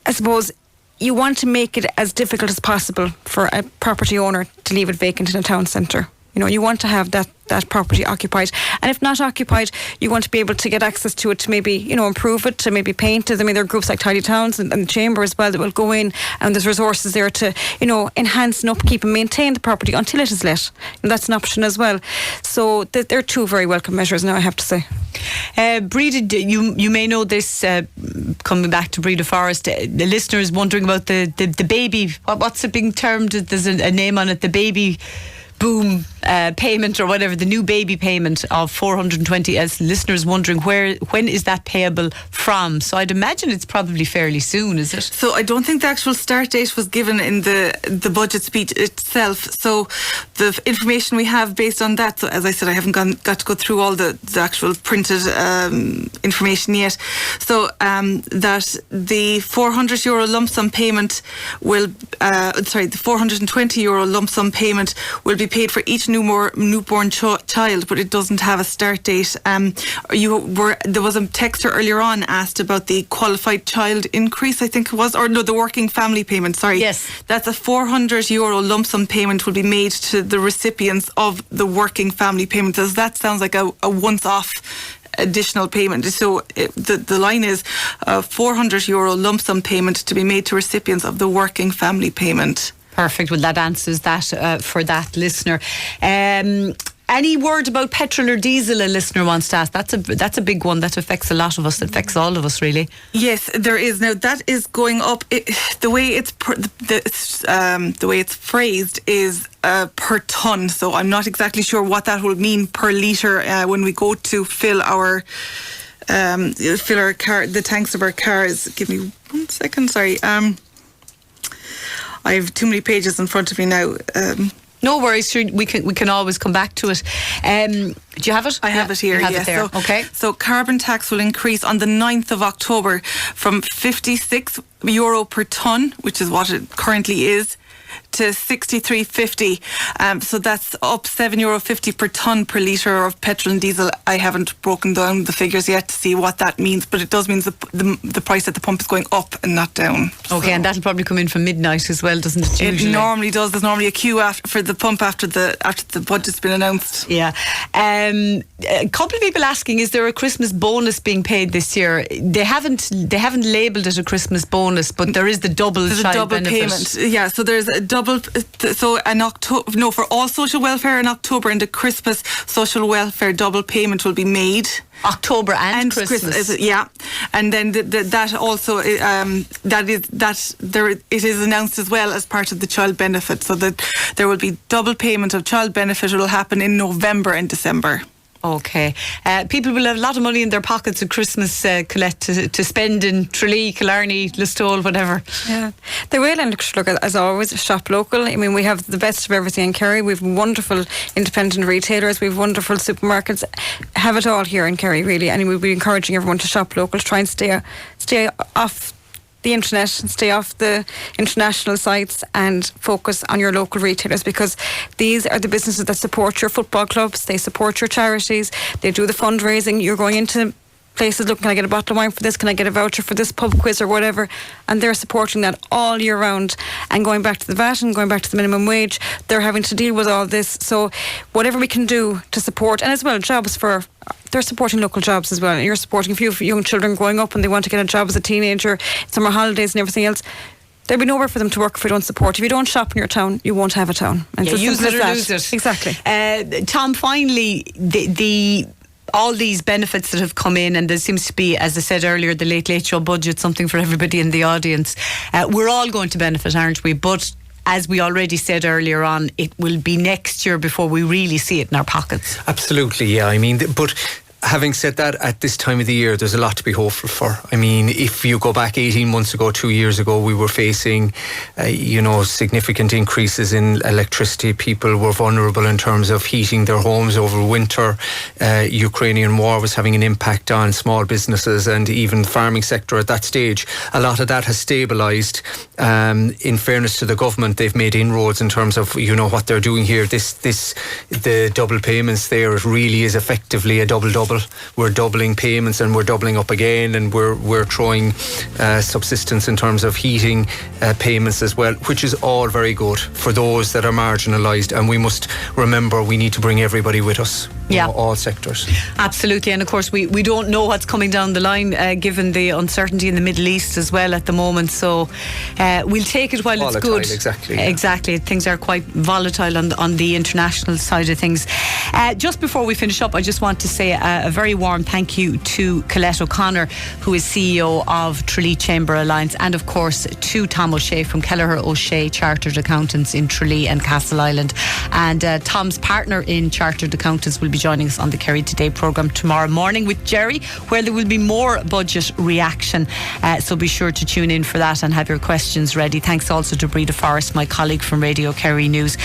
S3: I suppose you want to make it as difficult as possible for a property owner to leave it vacant in a town centre. You want to have that property occupied. And if not occupied, you want to be able to get access to it to maybe, improve it, to maybe paint it. I mean, there are groups like Tidy Towns and the Chamber as well that will go in, and there's resources there to, enhance and upkeep and maintain the property until it is let. And that's an option as well. So they're two very welcome measures now, I have to say.
S1: Breda, you may know this, coming back to Breda Forest, the listener is wondering about the baby, what's it being termed? There's a name on it, the baby boom payment or whatever, the new baby payment of 420, as listeners wondering when is that payable from? So I'd imagine it's probably fairly soon, is it?
S4: So I don't think the actual start date was given in the budget speech itself. So the information we have based on that, so as I said, I haven't got to go through all the actual printed information yet. So that the €400 lump sum payment will, the €420 lump sum payment will be paid for each newborn child, but it doesn't have a start date. There was a texter earlier on asked about the qualified child increase, I think it was, or no, the working family payment, sorry.
S1: Yes.
S4: That's a €400 lump sum payment will be made to the recipients of the working family payment. That sounds like a once-off additional payment. So the line is €400 lump sum payment to be made to recipients of the working family payment.
S1: Perfect. Well, that answers that for that listener. Any word about petrol or diesel, a listener wants to ask? That's a big one that affects a lot of us. It affects all of us, really.
S4: Yes, there is. Now that is going up. The way it's phrased is per ton. So I'm not exactly sure what that will mean per litre when we go to fill our car, the tanks of our cars. Give me 1 second. Sorry. I have too many pages in front of me now.
S1: No worries, sure, we can always come back to it. Do you have it?
S4: I have it here,
S1: you have
S4: yes.
S1: it there.
S4: So,
S1: okay.
S4: So carbon tax will increase on the 9th of October from €56 per tonne, which is what it currently is, to €63.50. So that's up €7.50 per tonne per litre of petrol and diesel. I haven't broken down the figures yet to see what that means, but it does mean the price at the pump is going up and not down.
S1: Okay, and that'll probably come in from midnight as well, doesn't it? Usually?
S4: It normally does. There's normally a queue for the pump after the budget's been announced.
S1: Yeah. A couple of people asking, is there a Christmas bonus being paid this year? They haven't labelled it a Christmas bonus, but there is the double child benefit.
S4: Payment. Yeah, so there's a double. So for all social welfare in October, and the Christmas social welfare double payment will be made.
S1: October and Christmas.
S4: Yeah, and then that also it is announced as well as part of the child benefit, so that there will be double payment of child benefit. It will happen in November and December.
S1: Okay. People will have a lot of money in their pockets at Christmas, Colette, to spend in Tralee, Killarney, Listowel, whatever.
S3: Yeah. They will, and look, as always, shop local. I mean, we have the best of everything in Kerry. We have wonderful independent retailers. We have wonderful supermarkets. Have it all here in Kerry, really. And we'll be encouraging everyone to shop local, to try and stay off the internet, stay off the international sites, and focus on your local retailers, because these are the businesses that support your football clubs, they support your charities, they do the fundraising. You're going into places, look, can I get a bottle of wine for this, can I get a voucher for this pub quiz or whatever, and they're supporting that all year round. And going back to the VAT and going back to the minimum wage, they're having to deal with all this. So whatever we can do to support, and as well jobs they're supporting local jobs as well. And you're supporting a few young children growing up and they want to get a job as a teenager, summer holidays and everything else. There'll be nowhere for them to work if we don't support. If you don't shop in your town, you won't have a town. And
S1: yeah, use it or lose it.
S3: Exactly.
S1: Tom, finally, all these benefits that have come in, and there seems to be, as I said earlier, the Late Late Show budget, something for everybody in the audience. We're all going to benefit, aren't we? But as we already said earlier on, it will be next year before we really see it in our pockets.
S2: Absolutely, yeah. I mean, but having said that, at this time of the year, there's a lot to be hopeful for. I mean, if you go back 18 months ago, 2 years ago, we were facing, significant increases in electricity. People were vulnerable in terms of heating their homes over winter. Ukrainian war was having an impact on small businesses and even the farming sector at that stage. A lot of that has stabilised. In fairness to the government, they've made inroads in terms of, what they're doing here. The double payments there, it really is effectively a double. We're doubling payments and we're doubling up again, and we're throwing subsistence in terms of heating payments as well, which is all very good for those that are marginalised. And we must remember we need to bring everybody with us. all sectors.
S1: Absolutely, and of course we don't know what's coming down the line given the uncertainty in the Middle East as well at the moment, so we'll take it while it's good. Exactly, things are quite volatile on the international side of things. Just before we finish up, I just want to say a very warm thank you to Colette O'Connor, who is CEO of Tralee Chamber Alliance, and of course to Tom O'Shea from Kelleher O'Shea Chartered Accountants in Tralee and Castle Island, and Tom's partner in Chartered Accountants will be joining us on the Kerry Today programme tomorrow morning with Jerry, where there will be more budget reaction, so be sure to tune in for that and have your questions ready. Thanks also to Breda Forrest, my colleague from Radio Kerry News.